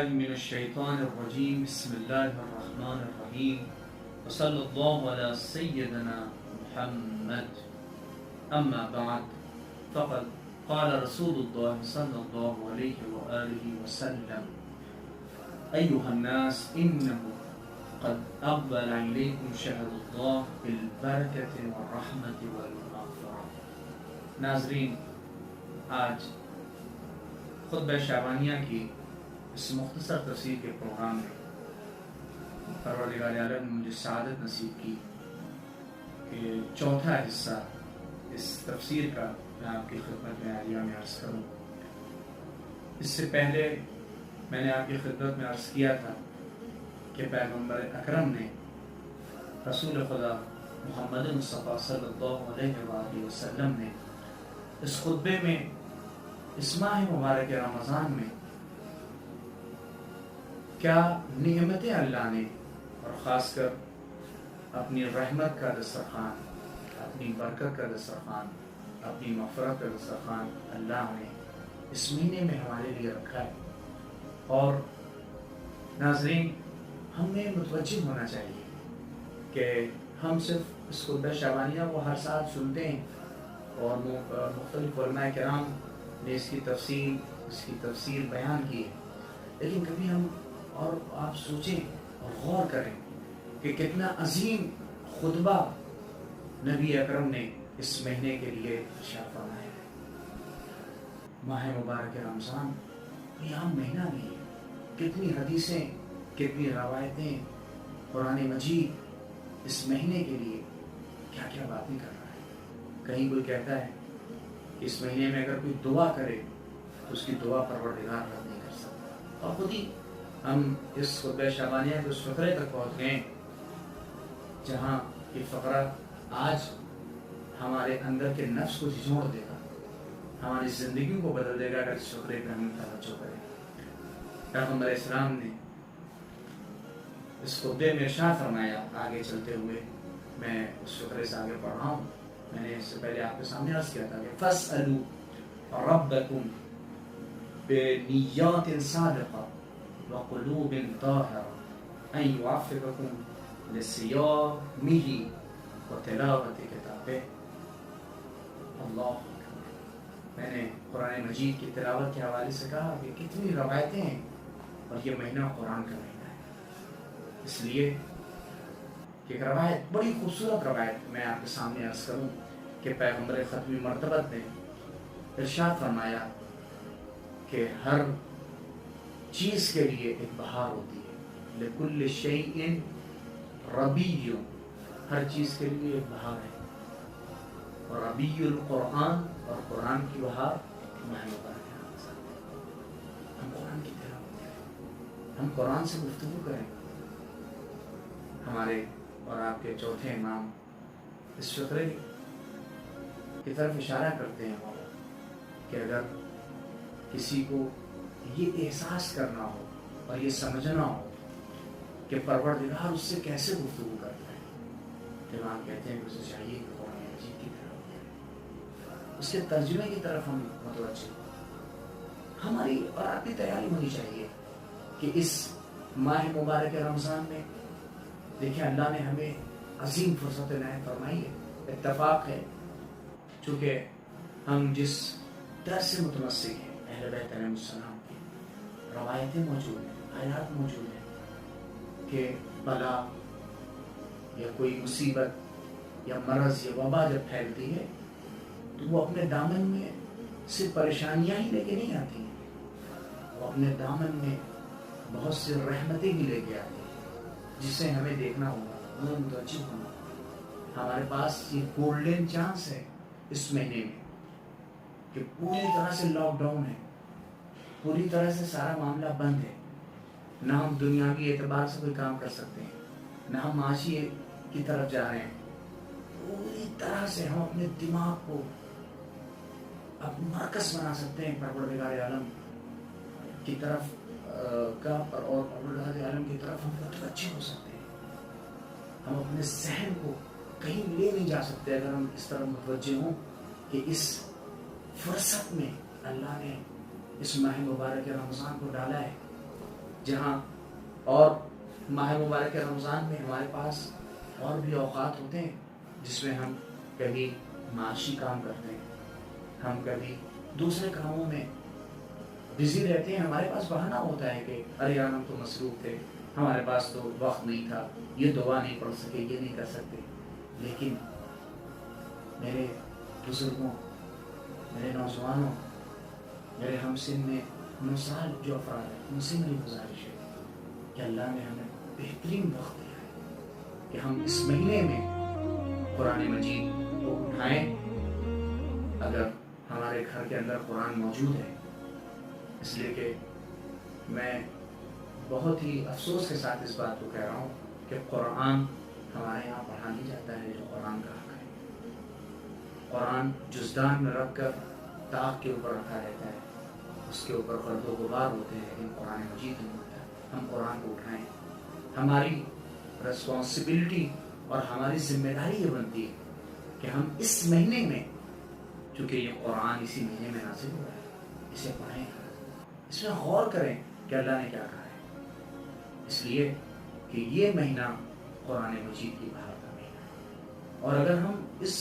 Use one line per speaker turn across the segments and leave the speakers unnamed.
بالله من الشيطان الرجيم بسم الله الرحمن الرحيم وصلى الله على سيدنا محمد أما بعد فقد قال رسول الله صلى الله عليه وآله وسلم أيها الناس إنه قد أقبل إليكم شهر الله بالبركة والرحمة والمغفرة. ناظرین، آج خطبہ شعبانیہ کی اس مختصر تفسیر کے پروگرام میں پروردگار عالم نے مجھے سعادت نصیب کی کہ چوتھا حصہ اس تفسیر کا میں آپ کی خدمت میں عالیہ میں عرض کروں۔ اس سے پہلے میں نے آپ کی خدمت میں عرض کیا تھا کہ پیغمبر اکرم نے رسول خدا محمد مصطفیٰ صلی اللہ علیہ وآلہ وسلم نے اس خطبے میں اس ماہ مبارک رمضان میں کیا نعمتیں اللہ نے اور خاص کر اپنی رحمت کا دسترخوان، اپنی برکت کا دسترخوان، اپنی مغفرت کا دسترخوان اللہ نے اس مہینے میں ہمارے لیے رکھا ہے۔ اور ناظرین، ہمیں متوجہ ہونا چاہیے کہ ہم صرف اس خطبہ شعبانیہ کو ہر سال سنتے ہیں اور مختلف علماء کرام نے اس کی تفسیر بیان کی ہے، لیکن کبھی ہم اور آپ سوچیں اور غور کریں کہ کتنا عظیم خطبہ نبی اکرم نے اس مہینے کے لیے ارشاد فرمایا ہے۔ ماہ مبارک رمضان یہ عام مہینہ نہیں ہے، کتنی حدیثیں، کتنی روایتیں، قرآن مجید اس مہینے کے لیے کیا کیا باتیں کر رہا ہے۔ کہیں کوئی کہتا ہے کہ اس مہینے میں اگر کوئی دعا کرے تو اس کی دعا پروردگار رد نہیں کر سکتا۔ اور خود ہی ہم اس خطبہ شعبانیہ کے اس فقرے تک پہنچ گئے جہاں یہ فقرہ آج ہمارے اندر کے نفس کو جھنجھوڑ دے گا، ہماری زندگیوں کو بدل دے گا اگر اس فقرے پہ ہم توجہ کریں۔ پیغمبر اسلام نے اس خطبے میں ارشاد فرمایا، آگے چلتے ہوئے میں اس فقرے سے آگے پڑھ رہا ہوں، میں نے اس سے پہلے آپ کے سامنے عرض کیا تھا کہ فَاسْأَلُوا رَبَّكُمْ بِنِيَّاتٍ صَادِقَةٍ وَقُلُوبٍ طَاهِرَةٍ أَن يُوَفِّقَكُمْ لِصِيَامِهِ وَتِلَاوَةِ كِتَابِهِ۔ اللہ اکبر۔ میں نے قرآن مجید کی تلاوت کے حوالے سے کہا کہ کتنی روایتیں ہیں، اور یہ مہینہ قرآن کا مہینہ ہے، اس لیے کہ ایک روایت، بڑی خوبصورت روایت میں آپ کے سامنے عرض کروں کہ پیغمبر ختمی مرتبت نے ارشاد فرمایا کہ ہر چیز کے لیے ایک بہار ہوتی ہے، لِكُلِّ شَيْءٍ رَبِيٌّ، ہر چیز کے لیے ایک بہار ہے، اور ربیع القرآن، اور قرآن کی بہار ماہ مبارک رمضان۔ ہم قرآن کی تلاوت کریں، ہم قرآن سے گفتگو کریں۔ ہمارے اور آپ کے چوتھے امام اس فقرے کی طرف اشارہ کرتے ہیں کہ اگر کسی کو یہ احساس کرنا ہو اور یہ سمجھنا ہو کہ پروردگار اس سے کیسے گفتگو کرتا ہے، امام کہتے ہیں کہ اسے چاہیے کہ قرآن مجید کی تلاوت کرے، اس کے ترجمے کی طرف ہم متوجہ ہوں۔ ہماری اور آپ کی تیاری ہونی چاہیے کہ اس ماہ مبارک رمضان میں دیکھیں اللہ نے ہمیں عظیم فرصت عنایت فرمائی ہے۔ اتفاق ہے چونکہ ہم جس در سے متمسک ہیں، اہل بیت علیہ السلام کی روایتیں موجود ہیں، آیات موجود ہیں کہ بلا یا کوئی مصیبت یا مرض یا وبا جب پھیلتی ہے تو وہ اپنے دامن میں صرف پریشانیاں ہی لے کے نہیں آتی ہیں، وہ اپنے دامن میں بہت سی رحمتیں بھی لے کے آتی ہیں، جسے ہمیں دیکھنا ہوگا، ہمیں متوجہ ہونا۔ ہمارے پاس یہ گولڈن چانس ہے اس مہینے میں کہ پوری طرح سے لاک ڈاؤن ہے، پوری طرح سے سارا معاملہ بند ہے، نہ ہم دنیاوی اعتبار سے کوئی کام کر سکتے ہیں، نہ ہم معاشی کی طرف جا رہے ہیں۔ پوری طرح سے ہم اپنے دماغ کو اب مرکز بنا سکتے ہیں پروردگار عالم کی طرف کا، اور پروردگار عالم کی طرف ہم متوجہ ہو سکتے ہیں۔ ہم اپنے ذہن کو کہیں لے نہیں جا سکتے اگر ہم اس طرح متوجہ ہوں کہ اس فرصت میں اللہ نے اس ماہ مبارک رمضان کو ڈالا ہے جہاں اور ماہ مبارک رمضان میں ہمارے پاس اور بھی اوقات ہوتے ہیں جس میں ہم کبھی معاشی کام کرتے ہیں، ہم کبھی دوسرے کاموں میں بزی رہتے ہیں. ہمارے پاس بہانہ ہوتا ہے کہ ارے یار ہم تو مصروف تھے، ہمارے پاس تو وقت نہیں تھا، یہ دعا نہیں پڑھ سکے، یہ نہیں کر سکتے. لیکن میرے بزرگوں، میرے نوجوانوں، میرے ہم سن میں مثال جو افراد ہیں، ان سے میری گزارش ہے کہ اللہ نے ہمیں بہترین وقت دیا ہے کہ ہم اس مہینے میں قرآن مجید کو اٹھائیں. اگر ہمارے گھر کے اندر قرآن موجود ہے، اس لیے کہ میں بہت ہی افسوس کے ساتھ اس بات کو کہہ رہا ہوں کہ قرآن ہمارے یہاں پڑھا نہیں جاتا ہے جو قرآن کا حق ہے. قرآن جزدان میں رکھ کر طاق کے اوپر رکھا رہتا ہے، اس کے اوپر گرد و غبار ہوتے ہیں، لیکن قرآن مجید نہیں ہوتا. ہم قرآن کو اٹھائیں. ہماری رسپانسبلٹی اور ہماری ذمہ داری یہ بنتی ہے کہ ہم اس مہینے میں، چونکہ یہ قرآن اسی مہینے میں نازل ہوا ہے، اسے پڑھیں، اس میں غور کریں کہ اللہ نے کیا کہا ہے. اس لیے کہ یہ مہینہ قرآن مجید کی بہار کا مہینہ ہے، اور اگر ہم اس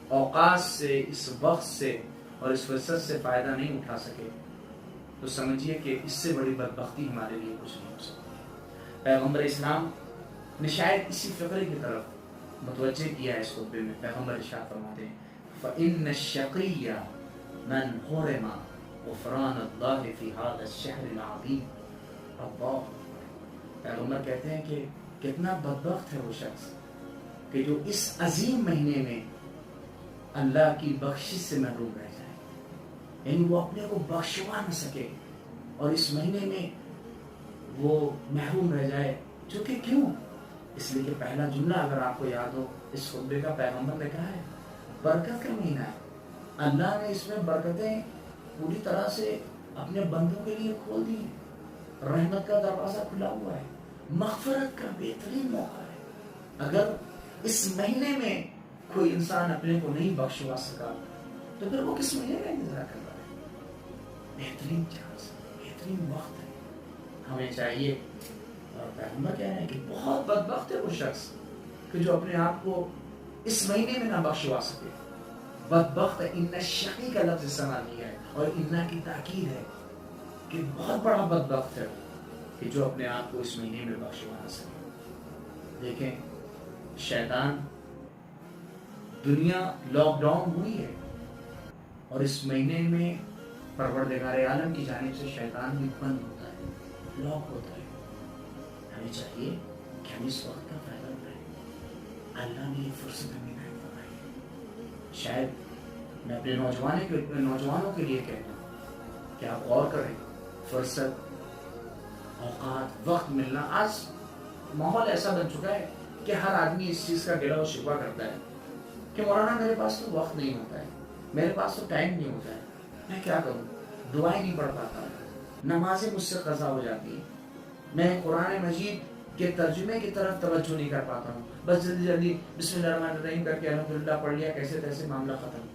اوقات سے، اس وقت سے اور اس فرصت سے فائدہ نہیں اٹھا سکے تو سمجھیے کہ اس سے بڑی بدبختی ہمارے لیے کچھ نہیں ہو سکتی. پیغمبر اسلام نے شاید اسی فقرے کی طرف متوجہ کیا ہے. اس خطبے میں پیغمبر ارشاد فرماتے ہیں فَإِنَّ الشَّقِيَّ مَنْ حُرِمَ غُفْرَانَ اللَّهِ فِي هَذَا الشَّهْرِ الْعَظِيمِ. اللہ، پیغمبر کہتے ہیں کہ کتنا بدبخت ہے وہ شخص کہ جو اس عظیم مہینے میں اللہ کی بخشش سے محروم رہ جائے، یعنی وہ اپنے کو بخشوا نہ سکے اور اس مہینے میں وہ محروم رہ جائے. چونکہ کیوں؟ اس لیے کہ پہلا جملہ اگر آپ کو یاد ہو اس خطبے کا، پیغمبر نے کہا ہے برکت کا مہینہ ہے. اللہ نے اس میں برکتیں پوری طرح سے اپنے بندوں کے لیے کھول دی ہیں. رحمت کا دروازہ کھلا ہوا ہے، مغفرت کا بہترین موقع ہے. اگر اس مہینے میں کوئی انسان اپنے کو نہیں بخشوا سکا تو پھر وہ کس مہینے کا انتظار کر رہا ہے؟ بہترین چانس، بہترین وقت ہے. ہمیں چاہیے، اور پیغمبر کہہ رہے ہیں کہ بہت بدبخت ہے وہ شخص کہ جو اپنے آپ کو اس مہینے میں نہ بخشوا سکے. بدبخت ہے، ان الشقی کا لفظ استعمال کیا ہے اور ان کی تاکید ہے کہ بہت بڑا بدبخت ہے کہ جو اپنے آپ کو اس مہینے میں بخشوا نہ سکے. دیکھیں، شیطان، دنیا لاک ڈاؤن ہوئی ہے اور اس مہینے میں پروردگار عالم کی جانب سے شیطان بھی بند ہوتا ہے، لاک ہوتا ہے. ہمیں چاہیے کہ ہم اس وقت کا فائدہ اٹھائیں. اللہ نے یہ فرصت ہمیں عنایت فرمائی ہے. شاید میں اپنے نوجوانوں کے لیے کہتا ہوں کہ آپ غور کریں، فرصت، اوقات، وقت ملنا. آج ماحول ایسا بن چکا ہے کہ ہر آدمی اس چیز کا گلہ و شکوہ کرتا ہے کہ مولانا میرے پاس تو وقت نہیں ہوتا ہے، میرے پاس تو ٹائم نہیں ہوتا ہے، میں کیا کروں، دعائیں نہیں پڑھ پاتا، نمازیں مجھ سے قضا ہو جاتی ہیں، میں قرآن مجید کے ترجمے کی طرف توجہ نہیں کر پاتا ہوں، بس جلدی جلدی بسم اللہ الرحمن الرحیم کر کے الحمدللہ پڑھ لیا، کیسے تیسے معاملہ ختم.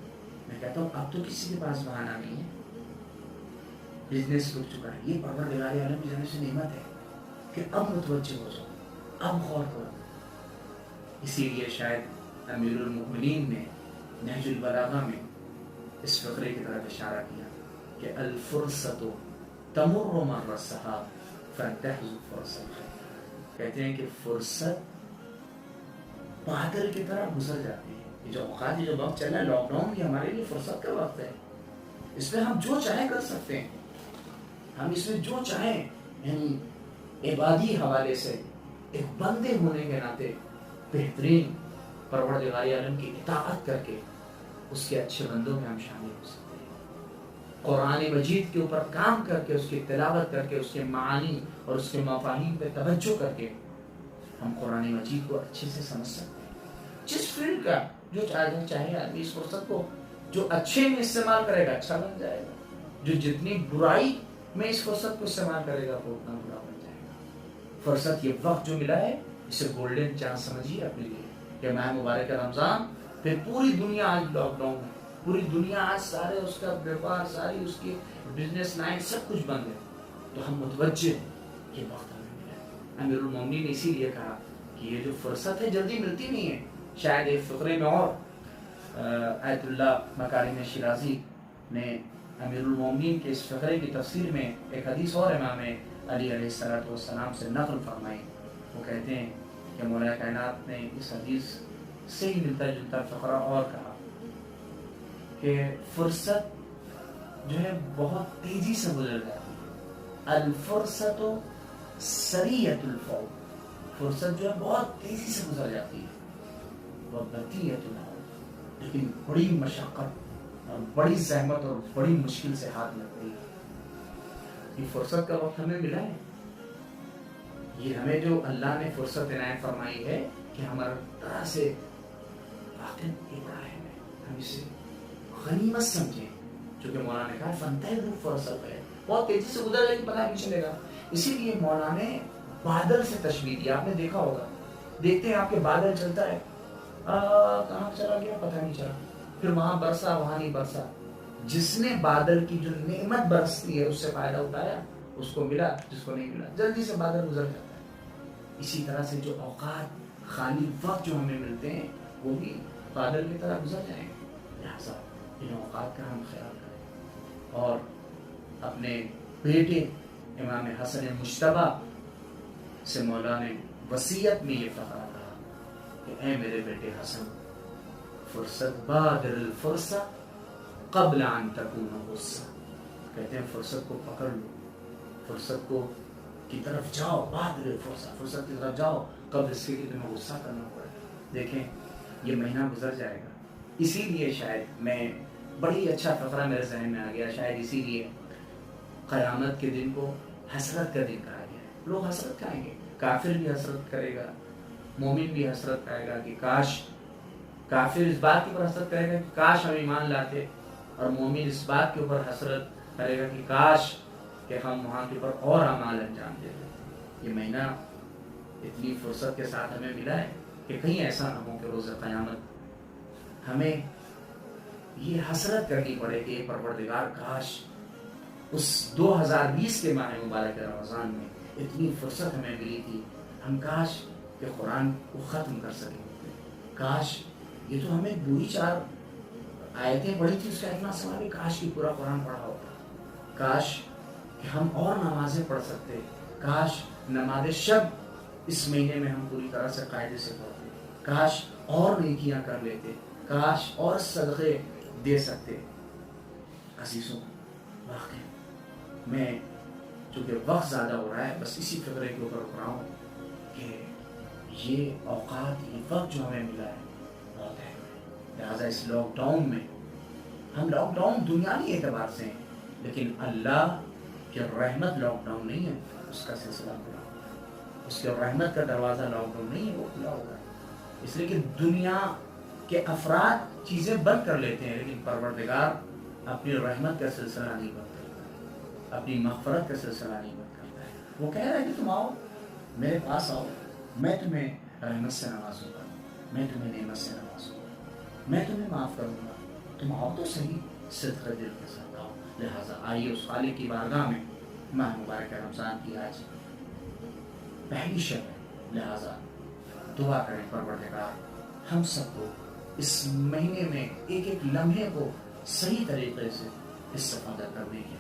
میں کہتا ہوں اب تو کسی کے پاس بہانہ نہیں ہے، بزنس رک چکا ہے. یہ پروردگار عالم کی جانب سے نعمت ہے کہ اب متوجہ ہو جاؤ، اب غور کرو. اسی لیے شاید امیر المؤمنین نے نہج البلاغہ میں اس فقرے کی طرف اشارہ کیا کہ الفرصت تمر مر السحاب فانتهز فرصت. کہتے ہیں کہ فرصت بادل کی طرح گزر جاتی ہے. یہ جو اوقات، یہ جو وقت چل رہا ہے لاک ڈاؤن، یہ ہمارے لیے فرصت کا وقت ہے. اس میں ہم جو چاہیں کر سکتے ہیں، ہم اس میں جو چاہیں، یعنی عبادی حوالے سے ایک بندے ہونے کے ناطے بہترین پروردگار عالم کی اطاعت کر کے اس کے اچھے بندوں میں ہم شامل ہو سکتے ہیں. قرآن مجید کے اوپر کام کر کے، اس کی تلاوت کر کے، اس کے معانی اور اس کے مفاہیم پہ توجہ کر کے ہم قرآن مجید کو اچھے سے سمجھ سکتے ہیں. جس فیلڈ کا جو چاہے آدمی اس فرصت کو جو اچھے میں استعمال کرے گا اچھا بن جائے گا، جو جتنی برائی میں اس فرصت کو استعمال کرے گا وہ اتنا برا بن جائے گا. فرصت، یہ وقت جو ملا ہے، اسے گولڈن چانس سمجھیے اپنے لیے کہ ماہ مبارک رمضان، پھر پوری دنیا آج لاک ڈاؤن ہے، پوری دنیا آج سارے اس کا بیپار، ساری اس کی بزنس لائن سب کچھ بند ہے. تو ہم متوجہ ہیں یہ وقت ہمیں ملا ہے۔ امیر المومنین نے اسی لیے کہا کہ یہ جو فرصت ہے جلدی ملتی نہیں ہے۔ شاید ایک فقرے میں اور آیت اللہ مکارم شیرازی نے امیر المومنین کے اس فقرے کی تفسیر میں ایک حدیث اور امام علی علیہ السلام سے نقل فرمائی۔ وہ کہتے ہیں کہ مولا کائنات نے اس حدیث سے ہی ملتا جلتا فقرہ اور کہا کہ فرصت جو ہے بہت تیزی سے گزر جاتی ہے۔ الفرصت سریعۃ الفوت، فرصت جو ہے بہت تیزی سے گزر جاتی ہے۔ وبطیۃ الموت، لیکن بڑی مشقت اور بڑی زحمت اور بڑی مشکل سے ہاتھ لگتی ہے۔ یہ فرصت کا وقت ہمیں ملا ہے، یہ ہمیں جو اللہ نے فرصت عنایت فرمائی ہے کہ ہمارا طرح سے واقعی یہ بڑا ہے، ہم اسے غنیمت سمجھیں۔ چونکہ مولانا نے کہا فانتظروا فرصت ہے، بہت تیزی سے گزر جائے گی، پتہ نہیں چلے گا۔ اسی لیے مولانا نے بادل سے تشبیہ دی۔ آپ نے دیکھا ہوگا، دیکھتے ہیں آپ کے بادل چلتا ہے، کہاں چلا گیا پتہ نہیں چلا، پھر وہاں برسا وہاں نہیں برسا۔ جس نے بادل کی جو نعمت برستی ہے اس سے فائدہ اٹھایا، اس کو ملا، جس کو نہیں ملا جلدی سے بادل گزر جاتا ہے۔ اسی طرح سے جو اوقات خالی وقت جو ہمیں ملتے ہیں وہ بھی بادل کی طرح گزر جائیں گے۔ لہٰذا ان اوقات کا ہم خیال کریں۔ اور اپنے بیٹے امام حسن مجتبیٰ سے مولا نے وصیت میں یہ فقرہ کہا کہ اے میرے بیٹے حسن، فرصت بادر الفرصہ قبل ان تکون غصہ، کہتے ہیں فرصت کو پکڑ لو، فرصت کو کی طرف جاؤ، بادر الفرصہ، فرصت کی طرف جاؤ قبل اس کے کہ تمہیں غصہ کرنا پڑے۔ دیکھیں یہ مہینہ گزر جائے گا، اسی لیے شاید میں بڑی اچھا فقرہ میرے ذہن میں آ گیا، شاید اسی لیے قیامت کے دن کو حسرت کا دن کہا گیا ہے۔ لوگ حسرت کھائیں گے، کافر بھی حسرت کرے گا، مومن بھی حسرت کھائے گا کہ کاش، کافر اس بات کے اوپر حسرت کرے گا کہ کاش ہم ایمان لاتے، اور مومن اس بات کے اوپر حسرت کرے گا کہ کاش کہ ہم وہاں کے اوپر اور اعمال انجام دیتے۔ یہ مہینہ اتنی فرصت کے ساتھ ہمیں ملا ہے کہ کہیں ایسا نہ ہو کہ روز قیامت ہمیں یہ حسرت کرنی پڑے کہ پروردگار کاش اس 2020 کے ماہ مبارک رمضان میں اتنی فرصت ہمیں ملی تھی، ہم کاش کہ قرآن کو ختم کر سکیں، کاش یہ تو ہمیں 2-4 آیتیں پڑھی تھی اس کا اتنا سوال ہے، کاش کی پورا قرآن پڑھا ہوتا، کاش کہ ہم اور نمازیں پڑھ سکتے، کاش نماز شب اس مہینے میں ہم پوری طرح سے قاعدے سے پڑھتے، کاش اور نیکیاں کر لیتے، کاش اور صدقے دے سکتے۔ عزیزوں، واقعی میں چونکہ وقت زیادہ ہو رہا ہے بس اسی فقرے کے اوپر رک رہا ہوں کہ یہ اوقات، یہ وقت جو ہمیں ملا ہے بہت ہے۔ لہٰذا اس لاک ڈاؤن میں ہم لاک ڈاؤن دنیاوی اعتبار سے ہیں، لیکن اللہ کی رحمت لاک ڈاؤن نہیں ہے، اس کا سلسلہ کھلا ہوگا، اس کے رحمت کا دروازہ لاک ڈاؤن نہیں ہے، وہ کھلا ہوگا۔ اس لیے کہ دنیا کے افراد چیزیں بند کر لیتے ہیں، لیکن پروردگار اپنی رحمت کا سلسلہ نہیں بند کرتا، اپنی مغفرت کا سلسلہ نہیں بند کرتا ہے۔ وہ کہہ رہا ہے کہ تم آؤ میرے پاس، آؤ، میں تمہیں رحمت سے نوازوں گا، میں تمہیں نعمت سے نوازوں گا، میں تمہیں معاف کروں گا، تم آؤ تو صحیح، صدق دل کے ساتھ آؤ۔ لہٰذا آئیے اس خالق کی بارگاہ میں، ماہ مبارک رمضان کی آج پہلی شب ہے، لہٰذا دعا کریں پروردگار ہم سب کو اس مہینے میں ایک ایک لمحے کو صحیح طریقے سے استفادہ کرنے کی